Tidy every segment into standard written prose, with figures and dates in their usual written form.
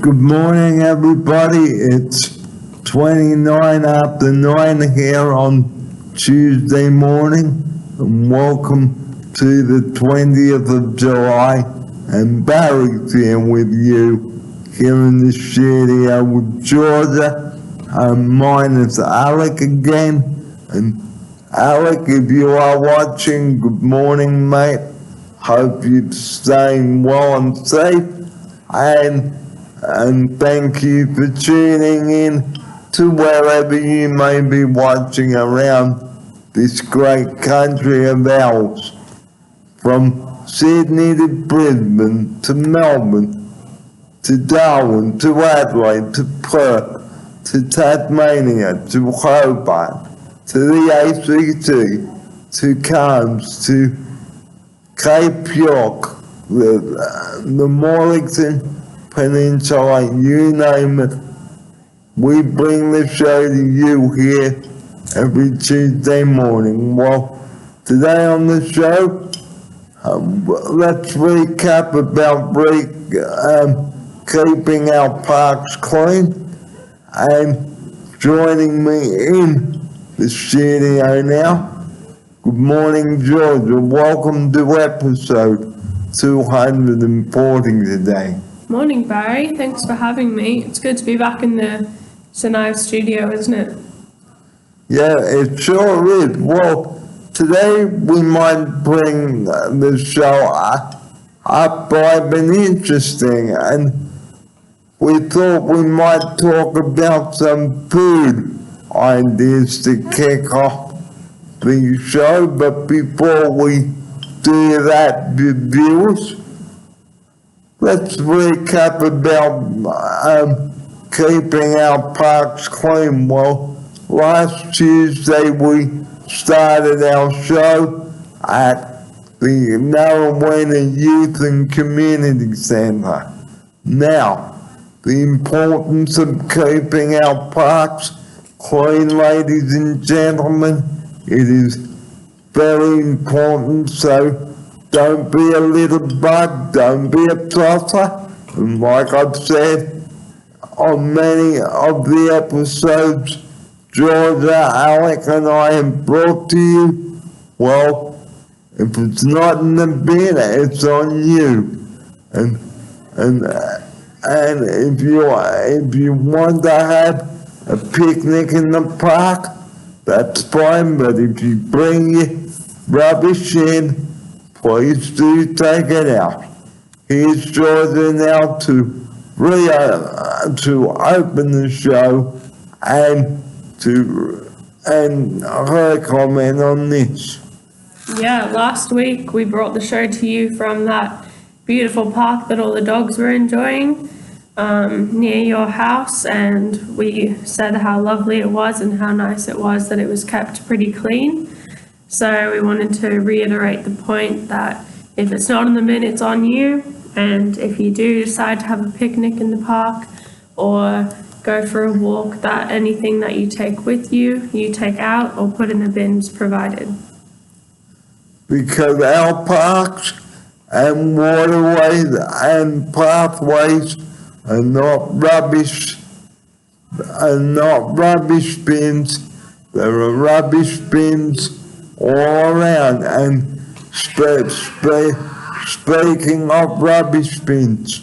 Good morning, everybody. It's 29 after 9 here on Tuesday morning, and welcome to the 20th of July. And Barry's here with you here in the studio with Georgia. Mine is Alec again. And Alec, if you are watching, good morning, mate. Hope you're staying well and safe. And thank you for tuning in to wherever you may be watching around this great country of ours. From Sydney to Brisbane to Melbourne to Darwin to Adelaide to Perth to Tasmania to Hobart to the ACT to Cairns to Cape York, the Mornington Peninsula, you name it. We bring the show to you here every Tuesday morning. Well, today on the show, let's recap about keeping our parks clean. And joining me in the studio now, good morning, Georgia. Welcome to episode 240 today. Morning, Barry. Thanks for having me. It's good to be back in the St Ives studio, isn't it? Yeah, it sure is. Well, today we might bring the show up by been interesting, and we thought we might talk about some food ideas to kick off the show. But before we do that, viewers, let's recap about keeping our parks clean. Well, last Tuesday we started our show at the Narrowena Youth and Community Centre. Now, the importance of keeping our parks clean, ladies and gentlemen, it is very important, so don't be a little bug, don't be a tosser. And like I've said on many of the episodes, Georgia, Alec and I have brought to you, well, if it's not in the bin, it's on you. And if you want to have a picnic in the park, that's fine, but if you bring your rubbish in, please do take it out. Here's Georgia now to open the show and her comment on this. Yeah, last week we brought the show to you from that beautiful park that all the dogs were enjoying near your house, and we said how lovely it was and how nice it was that it was kept pretty clean. So we wanted to reiterate the point that if it's not in the bin, it's on you. And if you do decide to have a picnic in the park or go for a walk, that anything that you take with you, you take out or put in the bins provided. Because our parks and waterways and pathways are not rubbish bins. There are rubbish bins all around. And speaking of rubbish bins,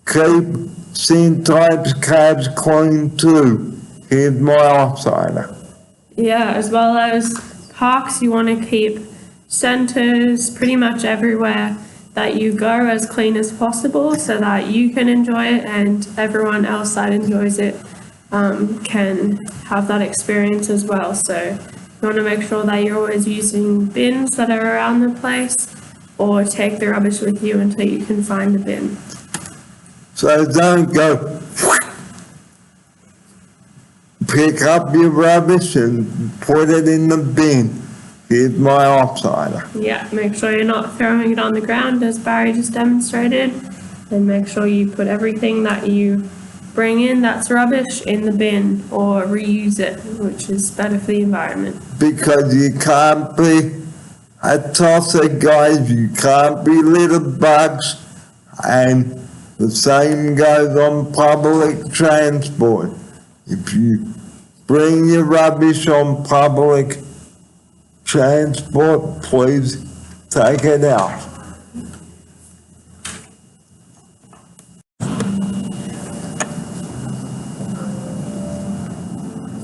keep St. cabs clean too. Here's my outsider. Yeah, as well as parks, you want to keep centres pretty much everywhere that you go as clean as possible so that you can enjoy it and everyone else that enjoys it can have that experience as well. So you want to make sure that you're always using bins that are around the place, or take the rubbish with you until you can find a bin. So don't go pick up your rubbish and put it in the bin. Here's my outsider. Yeah, make sure you're not throwing it on the ground as Barry just demonstrated, and make sure you put everything that you bring in that's rubbish in the bin or reuse it, which is better for the environment. Because you can't be a tosser, guys. You can't be little bugs. And The same goes on public transport. If you bring your rubbish on public transport, please take it out.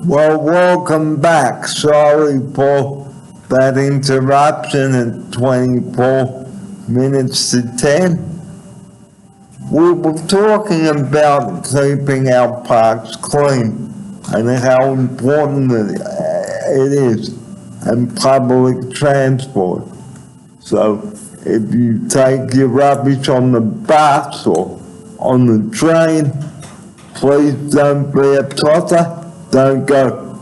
Well, welcome back. Sorry for that interruption at 24 minutes to 10. We were talking about keeping our parks clean and how important it is, and public transport. So if you take your rubbish on the bus or on the train, please don't be a tosser. Don't go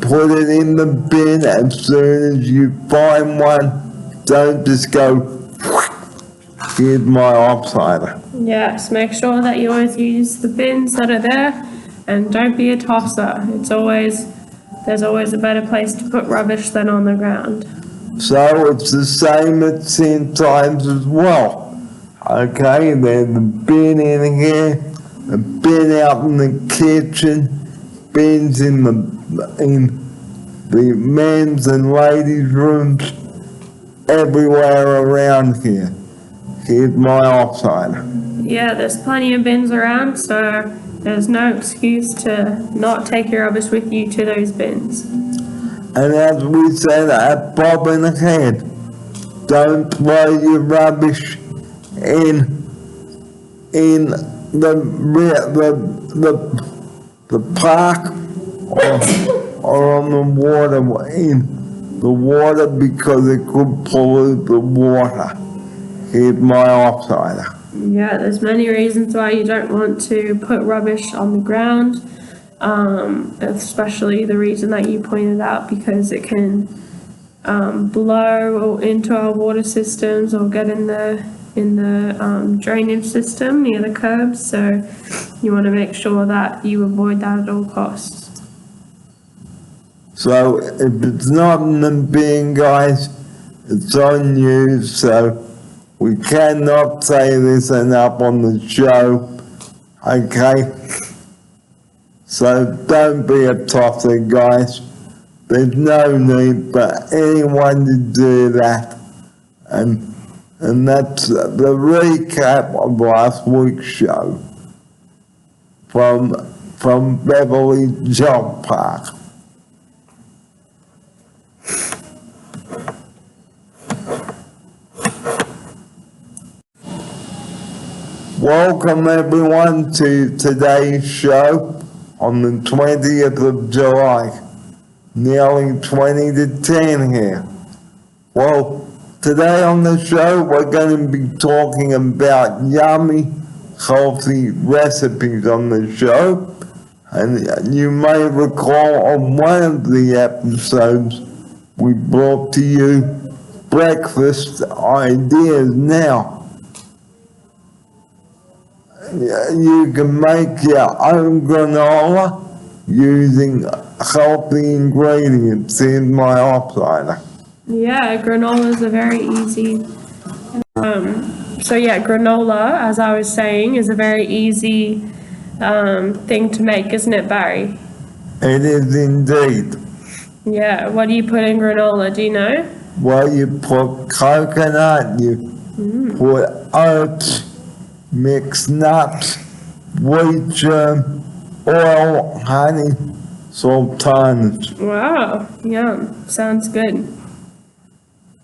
put it in the bin as soon as you find one. Don't just go, here's my offsider. Yes, make sure that you always use the bins that are there, and don't be a tosser. There's always a better place to put rubbish than on the ground. So it's the same at 10 times as well. Okay, there's the bin in here, a bin out in the kitchen, bins in the men's and ladies' rooms, everywhere around here. Here's my offsider. Yeah, there's plenty of bins around, so there's no excuse to not take your rubbish with you to those bins. And as we said at Bob in the Head, don't throw your rubbish in the park or on the water, in the water, because it could pollute the water. Here's my offsider. Yeah, there's many reasons why you don't want to put rubbish on the ground, especially the reason that you pointed out, because it can blow into our water systems or get in the drainage system near the curbs. So you want to make sure that you avoid that at all costs. So if it's not in the bin, guys, it's on you. So we cannot say this enough on the show, okay? So don't be a tosser, guys. There's no need for anyone to do that. And that's the recap of last week's show from Beverly Jog Park. Welcome everyone to today's show on the 20th of July, nearly 20 to 10 here. Well, today on the show we're going to be talking about yummy, healthy recipes on the show. And you may recall on one of the episodes we brought to you breakfast ideas. Now, you can make your own granola using healthy ingredients. In my offsider. Yeah, granola is a very easy. Granola, as I was saying, is a very easy thing to make, isn't it, Barry? It is indeed. Yeah, what do you put in granola? Do you know? Well, you put coconut, you put oats, mixed nuts, wheat germ, oil, honey, sultanas. Wow, yum. Sounds good.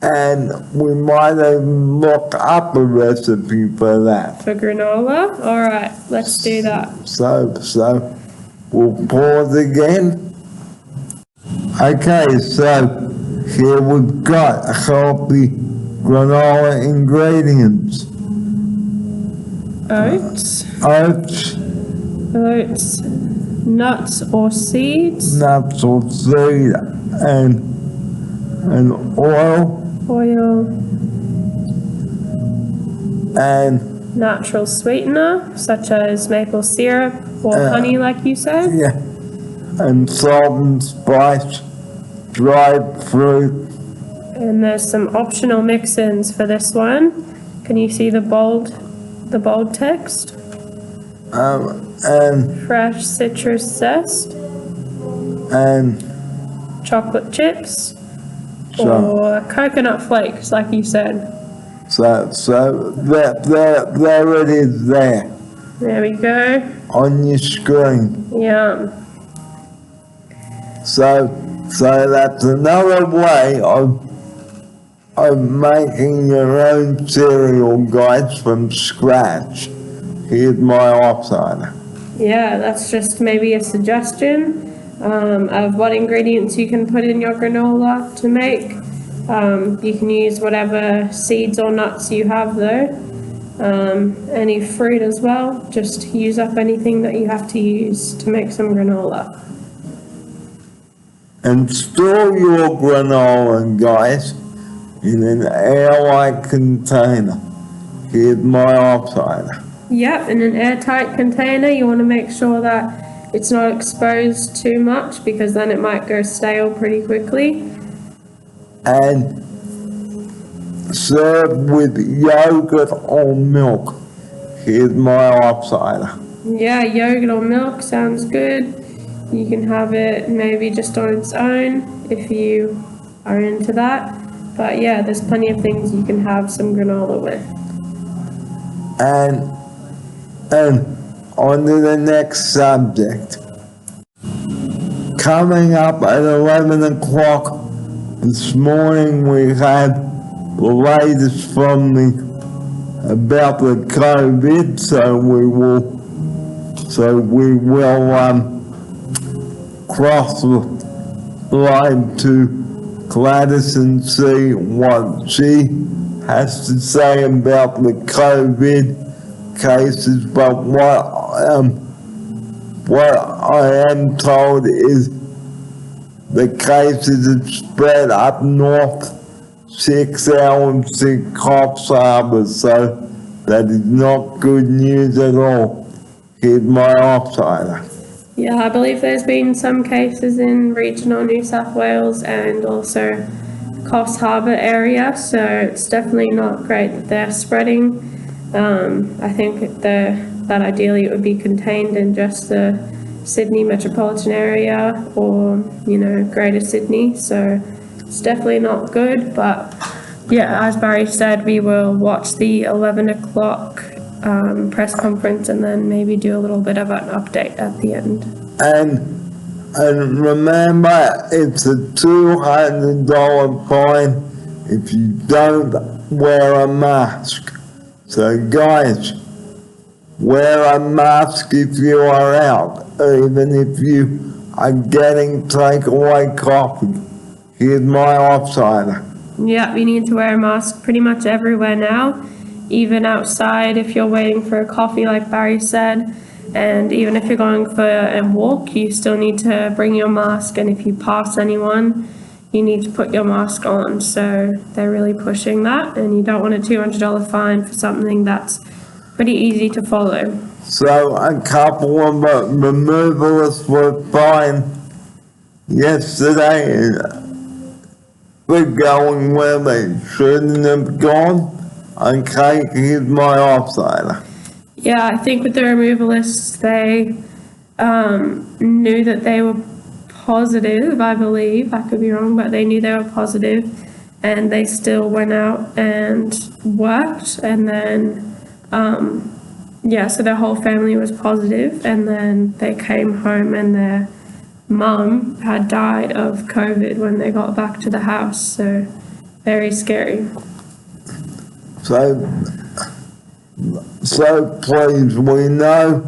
And we might even look up a recipe for that. For granola? All right, let's do that. So we'll pause again. Okay, so here we've got healthy granola ingredients. Oats, nuts or seeds, and oil, and natural sweetener such as maple syrup or honey, like you said. yeah, and salt and spice, dried fruit. And there's some optional mix-ins for this one. Can you see the bold text? And Fresh citrus zest, and chocolate chips, so or coconut flakes, like you said. there it is there There we go. on your screen. Yum. So that's another way of making your own cereal, guys, from scratch. Here's my off-cider. Yeah, that's just maybe a suggestion of what ingredients you can put in your granola to make. You can use whatever seeds or nuts you have though. Any fruit as well. Just use up anything that you have to use to make some granola. And store your granola, guys, in an airtight container. Here's my off-cider. Yep, in an airtight container, you want to make sure that it's not exposed too much because then it might go stale pretty quickly. And serve with yogurt or milk. Here's my off-cider. Yeah, yogurt or milk sounds good. You can have it maybe just on its own if you are into that. But yeah, there's plenty of things you can have some granola with. And on to the next subject. Coming up at 11 o'clock this morning, we had the latest from about the COVID, so we will cross the line to Gladys and see what she has to say about the COVID cases, but what I am told is the cases have spread up north 6 hours in Coffs Harbour, so that is not good news at all. Here's my off-cider. Yeah, I believe there's been some cases in regional New South Wales and also Coffs Harbour area, so it's definitely not great that they're spreading. I think that ideally it would be contained in just the Sydney metropolitan area or, Greater Sydney, so it's definitely not good. But yeah, as Barry said, we will watch the 11 o'clock press conference and then maybe do a little bit of an update at the end. And remember, it's a $200 fine if you don't wear a mask. So guys, wear a mask if you are out, even if you are getting takeaway coffee. Here's my off-cider. Yeah, we need to wear a mask pretty much everywhere now, even outside if you're waiting for a coffee like Barry said, and even if you're going for a walk, you still need to bring your mask, and if you pass anyone, you need to put your mask on. So they're really pushing that, and you don't want a $200 fine for something that's pretty easy to follow. So a couple of removalists were fined yesterday for going where they shouldn't have gone. Okay, here's my off-cider. Yeah, I think with the removalists, they knew that they were positive, I believe. I could be wrong, but they knew they were positive, and they still went out and worked, and then so their whole family was positive, and then they came home and their mum had died of COVID when they got back to the house, so very scary. So please, we know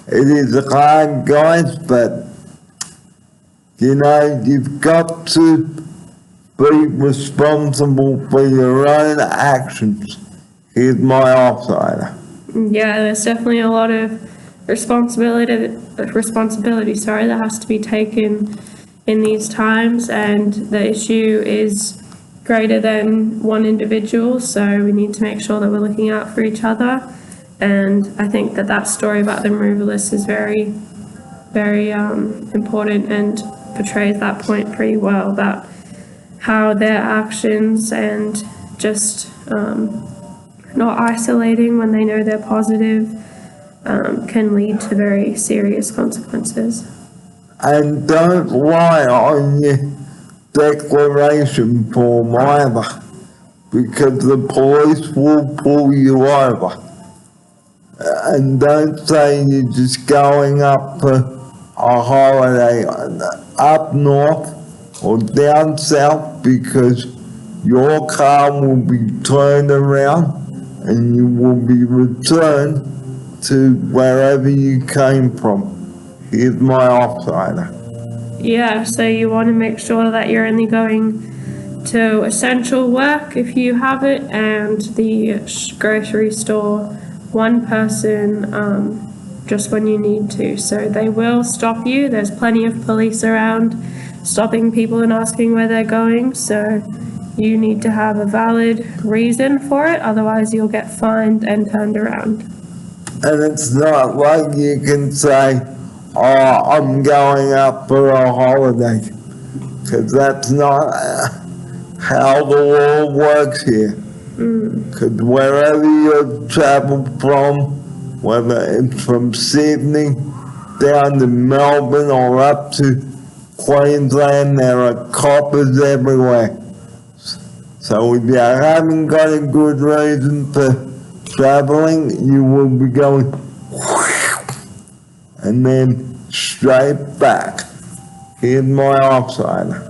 it is hard, guys, but you've got to be responsible for your own actions. Here's my off-cider. Yeah, there's definitely a lot of responsibility that has to be taken in these times, and the issue is greater than one individual, so we need to make sure that we're looking out for each other. And I think that story about the removalists is very, very important and portrays that point pretty well about how their actions and just not isolating when they know they're positive, can lead to very serious consequences. And don't lie on your declaration form either, because the police will pull you over. And don't say you're just going up for a holiday up north or down south, because your car will be turned around and you will be returned to wherever you came from. Here's my offsider. Yeah, so you want to make sure that you're only going to essential work if you have it, and the grocery store, one person, just when you need to. So they will stop you. There's plenty of police around stopping people and asking where they're going. So you need to have a valid reason for it. Otherwise you'll get fined and turned around. And it's not like you can say, oh, I'm going up for a holiday, because that's not how the law works here. Because wherever you travel from, whether it's from Sydney down to Melbourne or up to Queensland, there are coppers everywhere. So if you haven't got a good reason for traveling, you will be going and then straight back. Here's my offsider.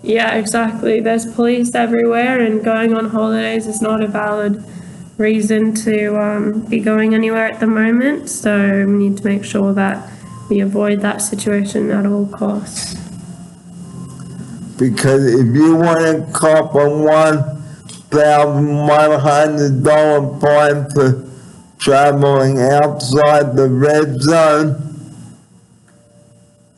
Yeah, exactly. There's police everywhere, and going on holidays is not a valid reason to be going anywhere at the moment. So we need to make sure that we avoid that situation at all costs. Because if you want to cop a $1,100 fine for traveling outside the red zone,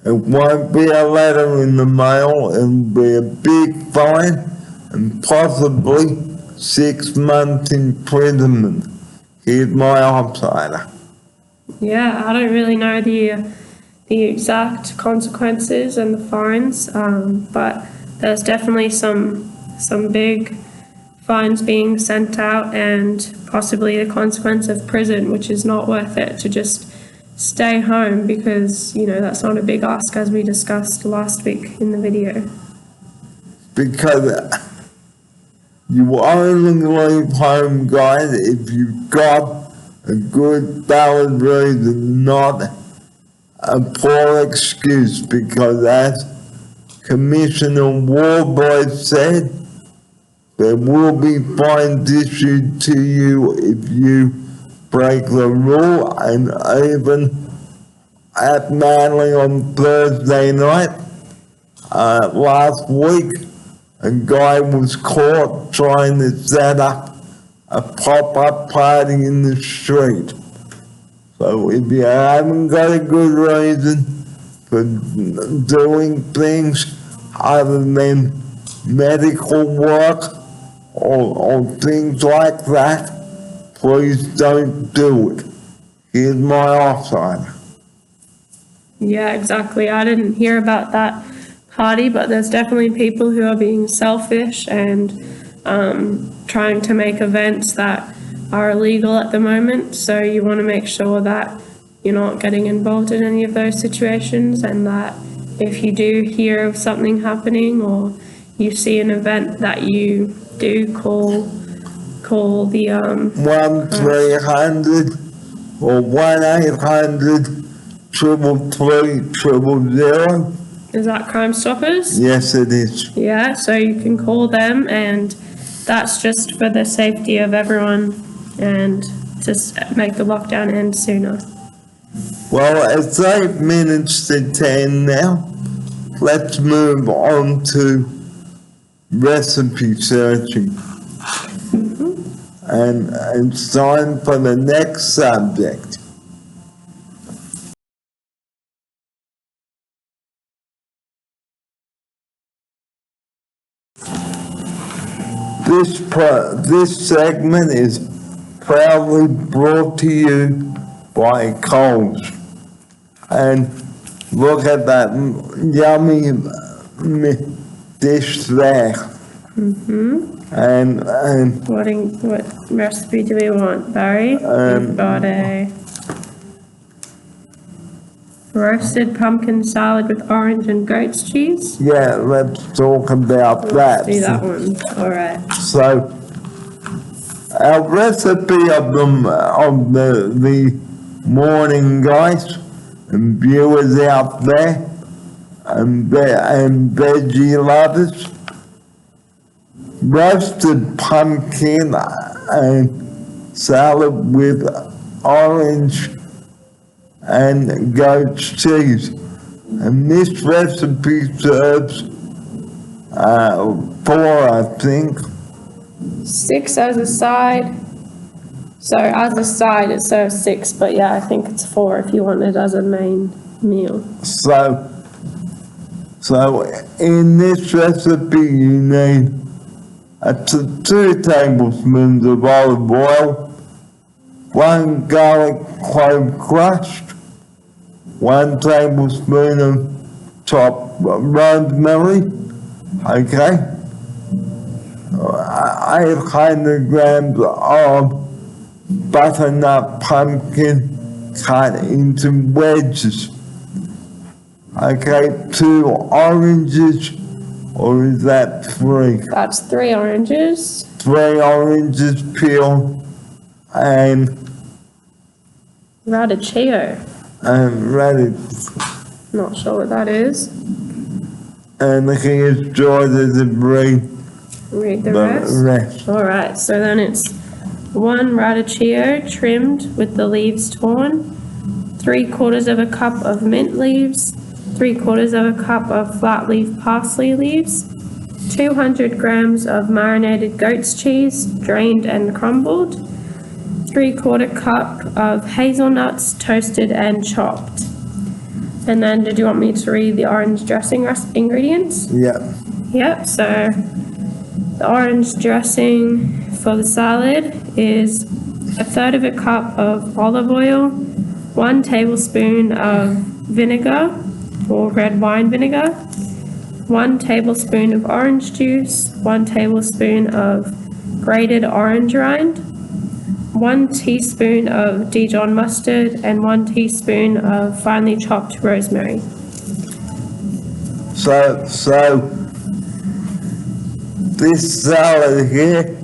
it won't be a letter in the mail, it'll be a big fine and possibly 6 months imprisonment. Here's my offsider. Yeah, I don't really know the exact consequences and the fines, but there's definitely some big fines being sent out, and possibly the consequence of prison, which is not worth it to just stay home, because that's not a big ask, as we discussed last week in the video. Because you only leave home, guys, if you've got a good valid reason, not a poor excuse. Because as Commissioner Warboy said, there will be fines issued to you if you break the rule. And even at Manly on Thursday night, last week, a guy was caught trying to set up a pop-up party in the street. So if you haven't got a good reason for doing things other than medical work or things like that, please don't do it. Here's my offsider. Yeah, exactly. I didn't hear about that party, but there's definitely people who are being selfish and trying to make events that are illegal at the moment. So you want to make sure that you're not getting involved in any of those situations, and that if you do hear of something happening or you see an event, that you do call the 1-300 or 1-800-333-000. is that Crime Stoppers? Yes, it is. Yeah, so you can call them, and that's just for the safety of everyone and to make the lockdown end sooner. Well, it's 8 minutes to 10 now. Let's move on to recipe searching. And it's time for the next subject. This segment is proudly brought to you by Coles. And look at that yummy dish there. and What recipe do we want, Barry? We've got a roasted pumpkin salad with orange and goat's cheese. yeah, let's talk about that. Do that one. All right. So, our recipe of the morning, guys, and viewers out there, and veggie lovers, roasted pumpkin and salad with orange and goat's cheese. And this recipe serves 4, I think. 6 as a side. So as a side it serves 6, but yeah, I think it's 4 if you want it as a main meal. So in this recipe you need 2 tablespoons of olive oil, 1 garlic clove crushed, 1 tablespoon of chopped rosemary, okay? 800 grams of butternut pumpkin cut into wedges. Okay, 2 oranges, or is that 3? That's 3 oranges. 3 oranges peeled and Radicchio. ready. Not sure what that is. And here's Georgia to read Read the the rest. rest. All right, so then it's 1 radicchio trimmed with the leaves torn, 3/4 of a cup of mint leaves, 3/4 of a cup of flat leaf parsley leaves, 200 grams of marinated goat's cheese, drained and crumbled, 3/4 cup of hazelnuts, toasted and chopped. And then did you want me to read the orange dressing ingredients? Yeah, Yep, so the orange dressing for the salad is 1/3 of a cup of olive oil, 1 tablespoon of vinegar or red wine vinegar, 1 tablespoon of orange juice, 1 tablespoon of grated orange rind, 1 teaspoon of Dijon mustard, and 1 teaspoon of finely chopped rosemary. so this salad here,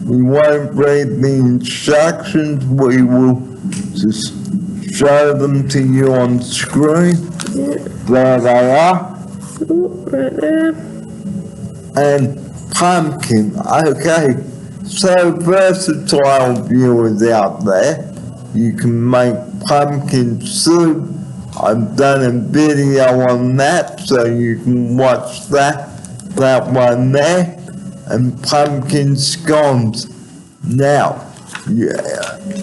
we won't read the instructions, we will just show them to you on screen. There they are. Ooh, right there. And pumpkin, okay. So versatile viewers out there, you can make pumpkin soup. I've done a video on that, so you can watch that one there. And pumpkin scones. Now,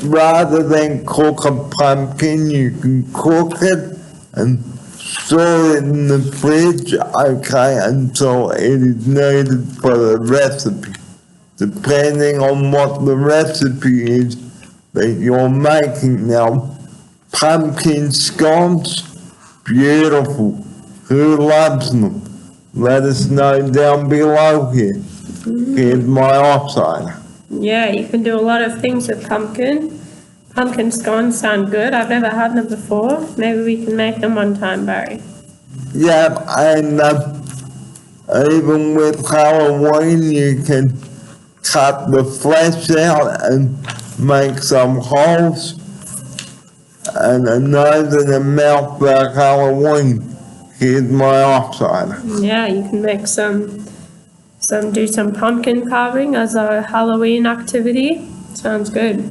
rather than cook a pumpkin, you can cook it and store it in the fridge, okay, until it is needed for the recipe. Depending on what the recipe is that you're making. Now, pumpkin scones, beautiful. Who loves them? Let us know down below here. Here's my offside. Yeah, you can do a lot of things with pumpkin. Pumpkin scones sound good. I've never had them before. Maybe we can make them one time, Barry. Yeah, and even with Halloween, you can cut the flesh out and make some holes and a nose and a mouth for Halloween. Here's my offside. Yeah, you can make do some pumpkin carving as a Halloween activity. Sounds good.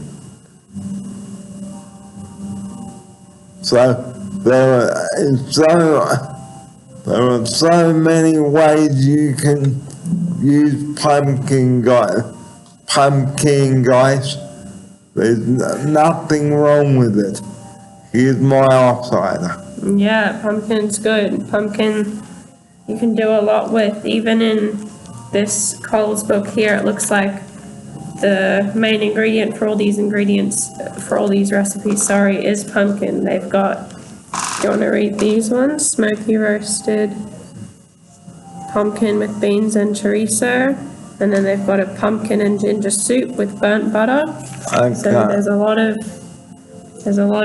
So there are so many ways you can use pumpkin, guys. There's nothing wrong with it. Here's my offsider. Yeah, pumpkin's good. Pumpkin you can do a lot with. Even in this Coles book here, it looks like the main ingredient for all these recipes, is pumpkin. They've got, do you want to read these ones? Smoky roasted pumpkin with beans and chorizo, And then they've got a pumpkin and ginger soup with burnt butter. So there's a lot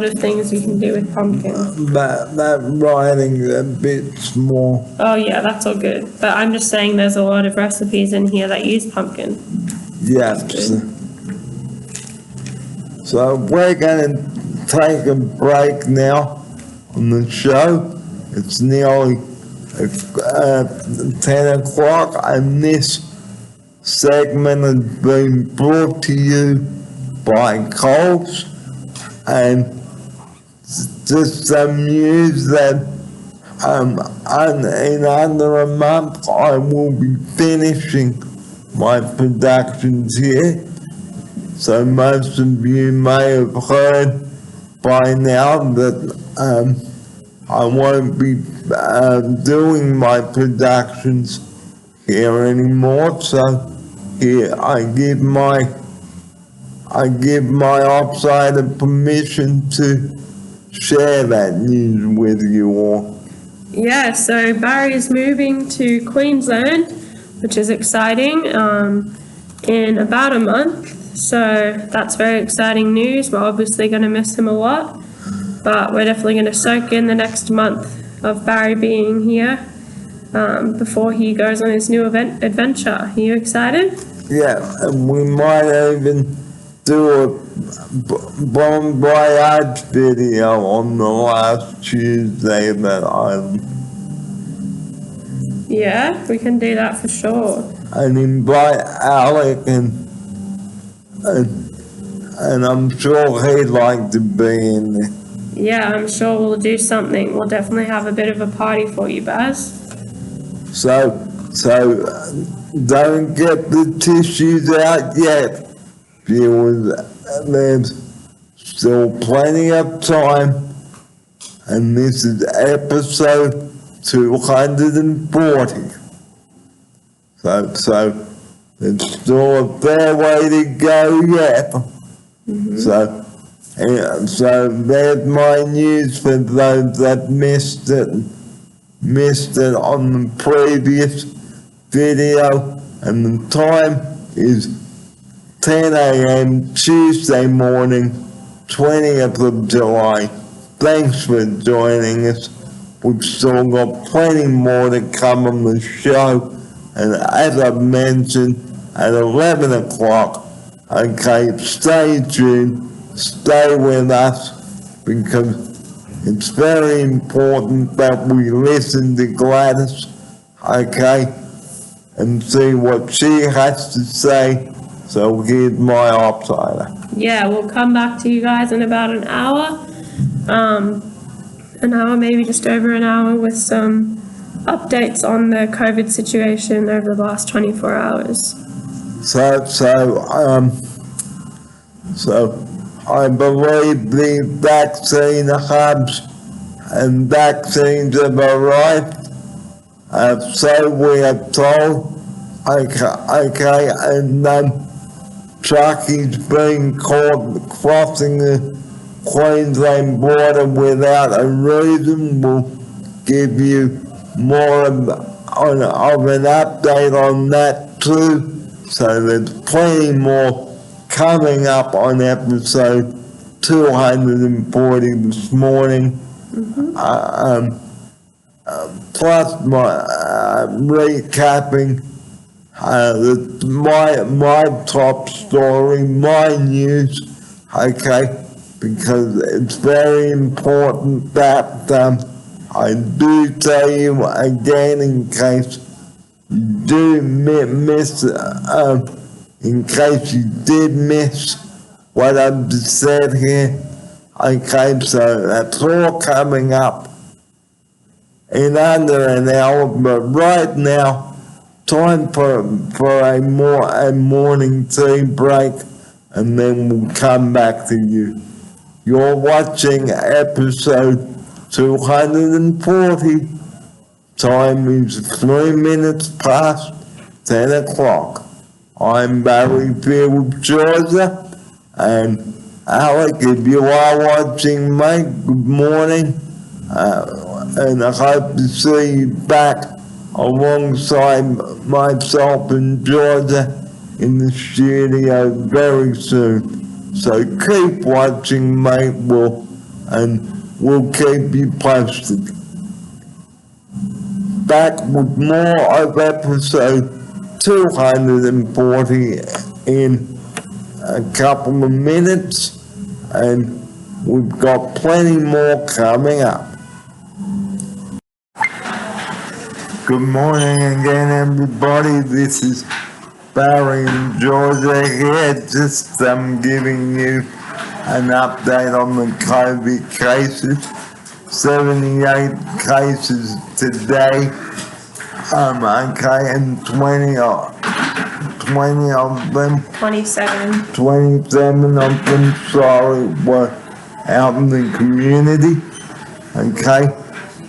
of things you can do with pumpkin. That writing's a bit small. Oh yeah, that's all good. But I'm just saying there's a lot of recipes in here that use pumpkin. Yes. So we're going to take a break now on the show. It's nearly 10 o'clock, and this segment has been brought to you by Coles, and just some news that in under a month I will be finishing my productions here. So most of you may have heard by now that I won't be doing my productions here anymore. So here I give my outsider permission to share that news with you all. Yeah, so Barry's moving to Queensland, which is exciting, in about a month. So that's very exciting news. We're obviously going to miss him a lot, but we're definitely going to soak in the next month of Barry being here before he goes on his new adventure. Are you excited? Yeah, and we might even do a Bon Voyage video on the last Tuesday that Yeah, we can do that for sure. and invite Alec and I'm sure he'd like to be in there. Yeah, I'm sure we'll do something. We'll definitely have a bit of a party for you, Baz. So don't get the tissues out yet, viewers. There's still plenty of time, and this is episode 240. So there's still a fair way to go yet. So there's my news for those that missed it on the previous video, and the time is 10 a.m. Tuesday morning, 20th of July. Thanks for joining us. We've still got plenty more to come on the show, and as I've mentioned, at 11 o'clock, okay, stay tuned, stay with us, because it's very important that we listen to Gladys, okay, and see what she has to say. So here's my outsider. Yeah, we'll come back to you guys in about an hour. An hour, maybe just over an hour, with some updates on the COVID situation over the last 24 hours. So I believe the vaccine hubs and vaccines have arrived. So we are told. Okay, and truckies being caught crossing the Queensland border without a reason. Will give you more of an update on that too. So there's plenty more coming up on episode 240 this morning. Plus my recapping my top story, my news, okay, because it's very important that I do tell you again, in case you do miss, in case you did miss what I've just said here, okay, so that's all coming up in under an hour, but right now, time for a morning tea break, and then we'll come back to you. You're watching episode 240. Time is 3 minutes past 10 o'clock. I'm Barry Field, Georgia, and Alec, if you are watching, mate, good morning, and I hope to see you back alongside myself and Georgia in the studio very soon. So keep watching, mate, we'll keep you posted. Back with more of episode 240 in a couple of minutes, and we've got plenty more coming up. Good morning again, everybody. This is Barry in Georgia here, just giving you an update on the COVID cases. 78 cases today, okay, and 20 of them, 27. 27 of them, sorry, were out in the community, okay,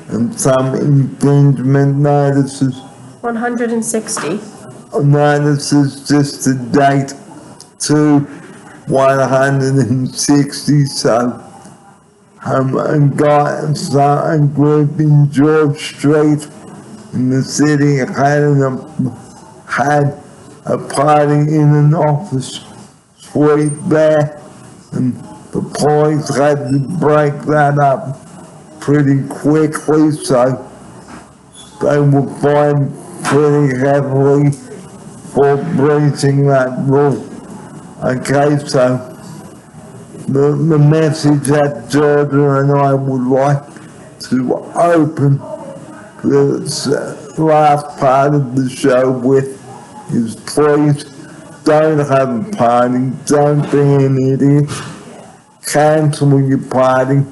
and some infringement notices. 160. Notices just to date to 160, so a group in George Street in the city had a party in an office suite there, and the police had to break that up pretty quickly, so they were fined pretty heavily for breaching that rule. Okay, so the message that Georgia and I would like to open this last part of the show with is please don't have a party, don't be an idiot, cancel your party,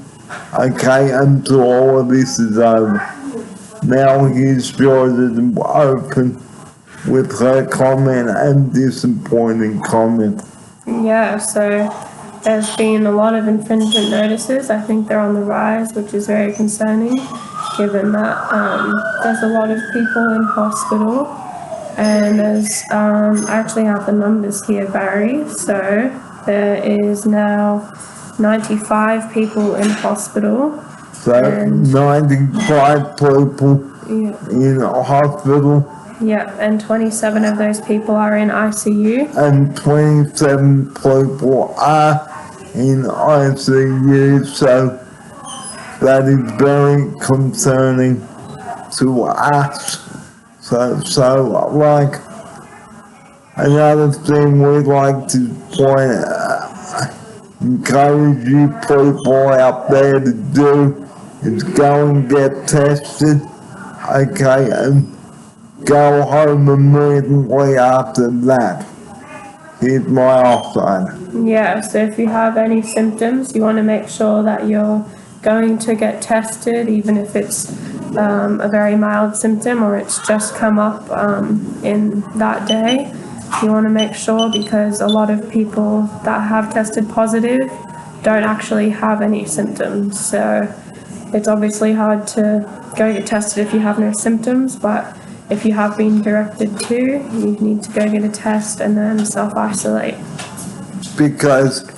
okay, until all of this is over. Now here's Georgia to open with her comment and disappointing comment. Yeah, so there's been a lot of infringement notices. I think they're on the rise, which is very concerning, given that there's a lot of people in hospital. And there's, I actually have the numbers here, Barry. So there is now 95 people in hospital. So 95 people in a hospital. Yeah, and 27 of those people are in ICU. And 27 people are in ICU, so that is very concerning to us. So like, another thing we'd like to point out, encourage you people out there to do is go and get tested, okay, and go home immediately after that. Here's my offside. Yeah, so if you have any symptoms, you want to make sure that you're going to get tested, even if it's a very mild symptom or it's just come up in that day. You want to make sure, because a lot of people that have tested positive don't actually have any symptoms. So it's obviously hard to go get tested if you have no symptoms, but if you have been directed to, you need to go get a test and then self-isolate. Because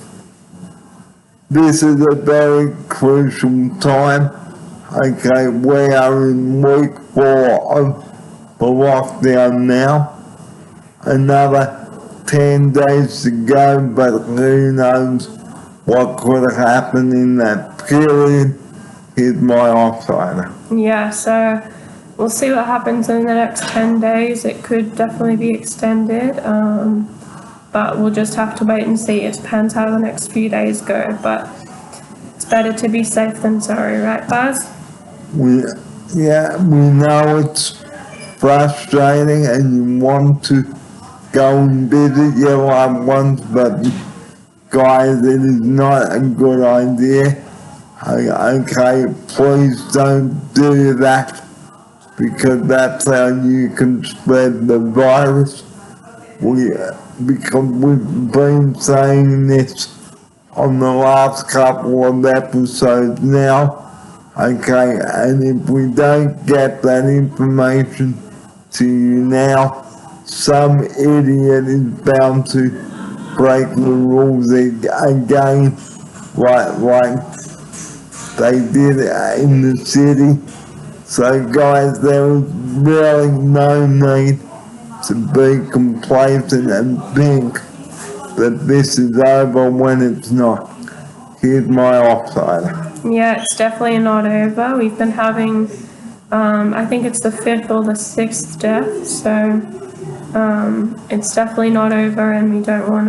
this is a very crucial time. Okay, we are in week 4 of the lockdown now. Another 10 days to go, but who knows what could happen in that period. Here's my offsider. Yeah, so we'll see what happens in the next 10 days. It could definitely be extended, but we'll just have to wait and see. It depends how the next few days go, but it's better to be safe than sorry, right, Buzz? We know it's frustrating and you want to go and visit your loved ones, but guys, it is not a good idea. Okay, please don't do that, because that's how you can spread the virus. Because we've been saying this on the last couple of episodes now, okay, and if we don't get that information to you now, some idiot is bound to break the rules again, like they did in the city. So guys, there is really no need to be complacent and think that this is over when it's not. Here's my offsider. Yeah, it's definitely not over. We've been having, I think it's the 5th or the 6th death, so it's definitely not over, and we don't want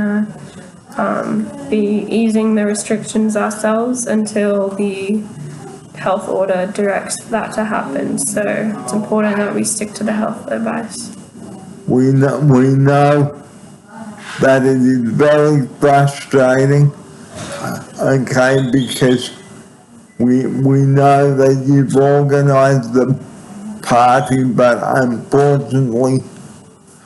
to be easing the restrictions ourselves until the health order directs that to happen. So it's important that we stick to the health advice. We know that it is very frustrating, okay, because we know that you've organised the party, but unfortunately,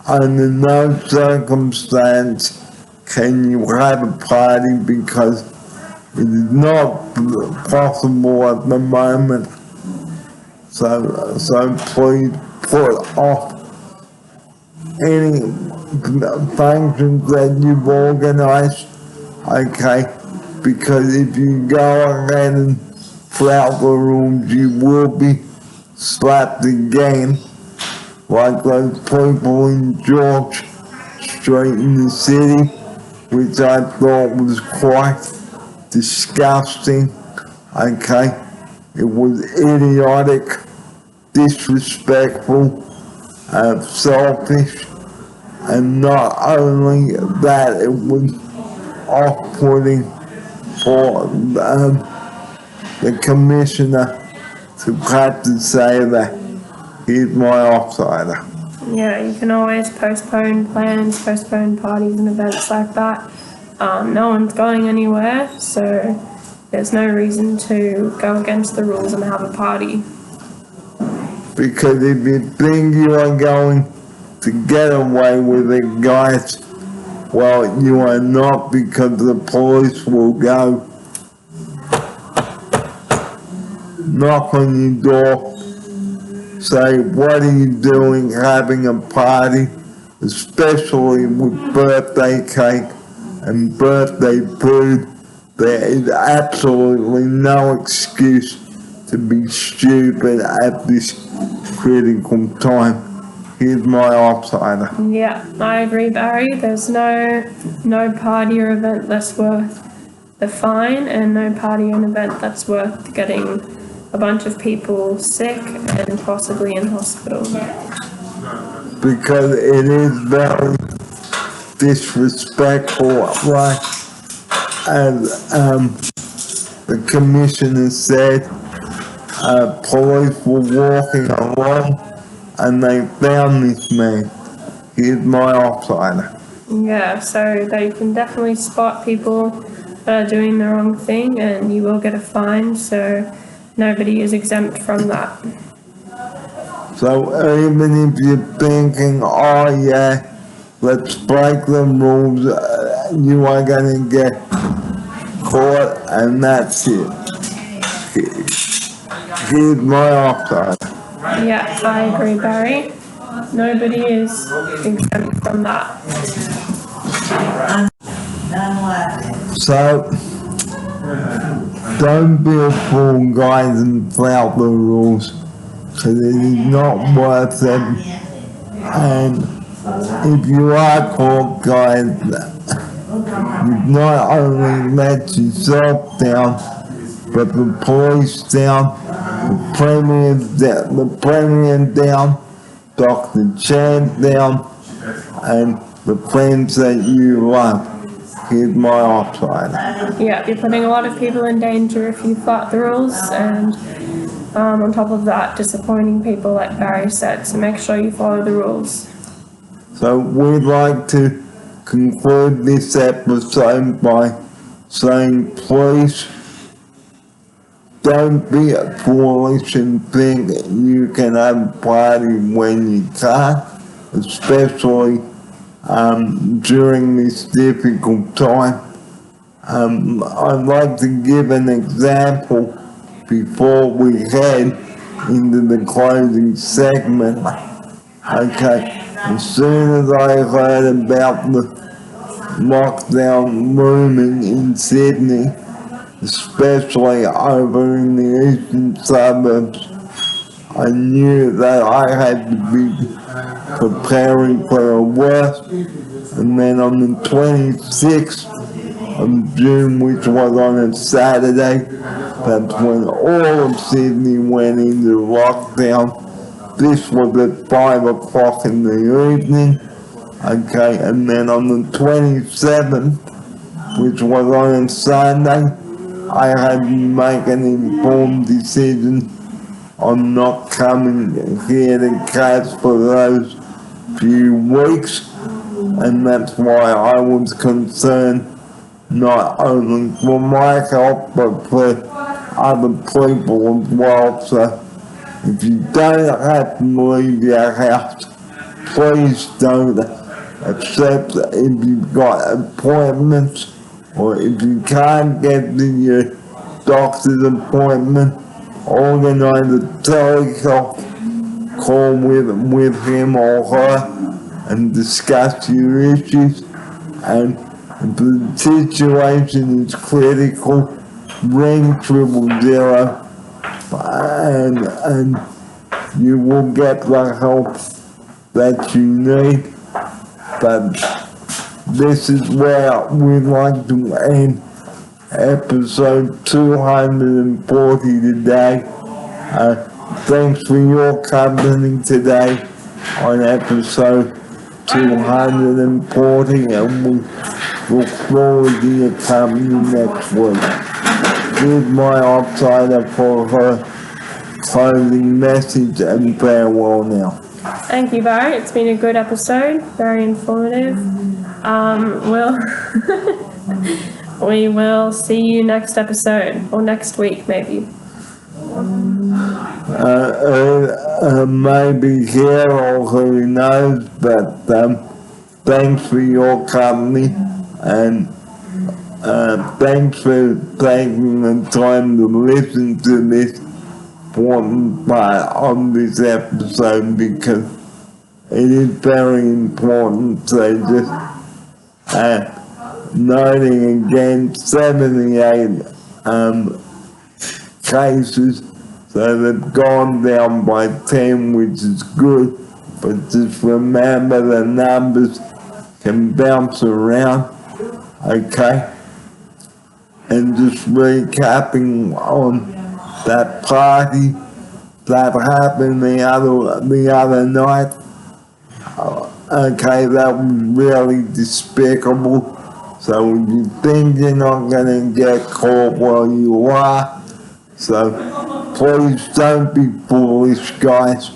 under no circumstance can you have a party because it is not possible at the moment. So please put off any functions that you've organised, okay? Because if you go ahead and flout the rules, you will be slapped again, like those people in George Street in the city, which I thought was quite disgusting, okay? It was idiotic, disrespectful, selfish, and not only that, it was off-putting for the commissioner to have to say that. Here's my offsider. Yeah, you can always postpone plans, postpone parties and events like that. No one's going anywhere, so there's no reason to go against the rules and have a party. Because if you think you are going to get away with it, guys, well, you are not, because the police will go knock on your door, say, what are you doing having a party, especially with birthday cake and birthday food. There is absolutely no excuse to be stupid at this critical time. Here's my offsider. Yeah, I agree, Barry. There's no party or event that's worth the fine, and no party or event that's worth getting a bunch of people sick and possibly in hospital. Because it is very disrespectful, like as the commissioner said, police were walking along and they found this man. Here's my offsider. Yeah, so they can definitely spot people that are doing the wrong thing, and you will get a fine, so nobody is exempt from that. So even if you're thinking, oh yeah, let's break the rules, you are gonna get caught, and that's it. Here's my offside. Yeah, I agree, Barry. Nobody is exempt from that. So, don't be a fool, guys, and flout the rules, because it is not worth it. And if you are caught, guys, you've not only let yourself down, but the police down, the premier down, Dr. Chand down, and the friends that you love. Here's my offside. Yeah, you're putting a lot of people in danger if you flout the rules, and on top of that, disappointing people like Barry said, so make sure you follow the rules. So we'd like to conclude this episode by saying, please don't be foolish and think you can have a party when you can't, especially during this difficult time. I'd like to give an example before we head into the closing segment. Okay, as soon as I heard about the lockdown looming in Sydney, especially over in the eastern suburbs, I knew that I had to be preparing for the worst. And then on the 26th of June, which was on a Saturday, that's when all of Sydney went into lockdown. This was at 5 o'clock in the evening. Okay, and then on the 27th, which was on a Sunday, I had to make an informed decision on not coming here to Cass for those few weeks, and that's why I was concerned not only for my health but for other people as well. So if you don't have to leave your house, please don't, except if you've got appointments or if you can't get to your doctor's appointment, organize a telehealth call with him or her and discuss your issues. And if the situation is critical, ring 000 and you will get the help that you need. But this is where we'd like to end episode 240 today. Thanks for your company today on episode 240, and we look forward to your company next week. Here's my outsider for her closing message and farewell now. Thank you, Barry. It's been a good episode, very informative. We will see you next episode, or next week maybe. Maybe here or who knows, but thanks for your company, and thanks for taking the time to listen to this important part of this episode, because it is very important. So just noting again, 78 cases, so they've gone down by 10, which is good, but just remember the numbers can bounce around, okay? And just recapping on that party that happened the other night, okay, that was really despicable. So if you think you're not gonna get caught, well, you are. So please don't be foolish, guys.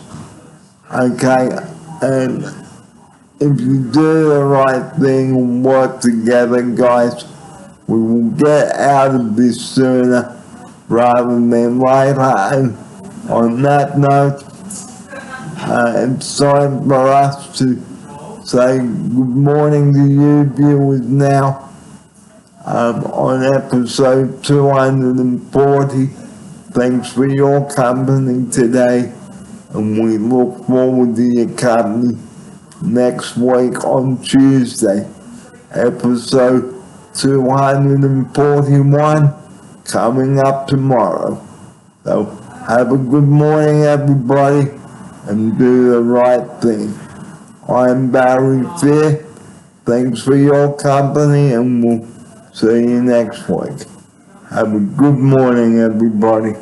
Okay, and if you do the right thing and work together, guys, we will get out of this sooner rather than later. And on that note, it's time for us to say good morning to you viewers now on episode 240. Thanks for your company today, and we look forward to your company next week on Tuesday. Episode 241 coming up tomorrow. So have a good morning, everybody, and do the right thing. I'm Barry Fair. Thanks for your company, and we'll see you next week. Have a good morning, everybody.